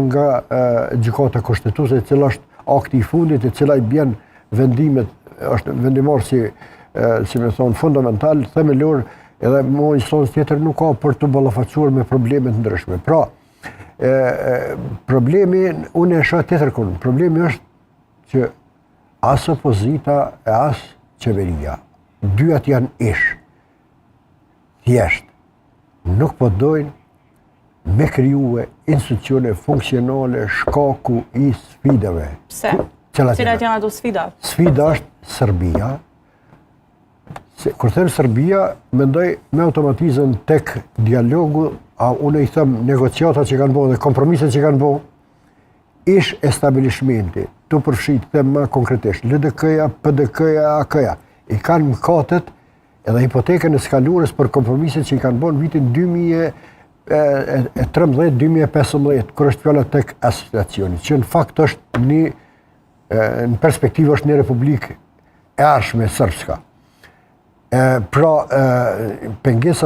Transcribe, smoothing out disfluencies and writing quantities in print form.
nga gjykata kushtetuese, e cila është akti i fundit, e cila i bjen vendimet, është vendimor si me thonë, fundamental, themelor, edhe më instancë tjetër nuk ka për të ballafaquar me problemet ndryshme. Pra, problemi, unë e shoh tjetër kënd, problemi është që as opozita e as qeveria, dyat janë ish, thjesht, nuk po dojnë me krijuar institucione funksionale shkaku i sfidave. Pse? Cilat janë ato sfida? Sfida është Serbia. Kur them Serbia, mendoj me automatizëm tek dialogu, unë i them negociatat që kanë bërë dhe kompromiset që kanë bërë, ish establishmenti, të përfshit them më konkretisht, LDK-ja, PDK-ja, AK-ja, i kanë mëkatet edhe hipotekën e skaluarës për kompromiset që i kanë bërë në vitin 2013-2015, kur është fjala tek asociacioni, që në fakt është në perspektivë është një republikë e arshme sërbska. Pra, pengesa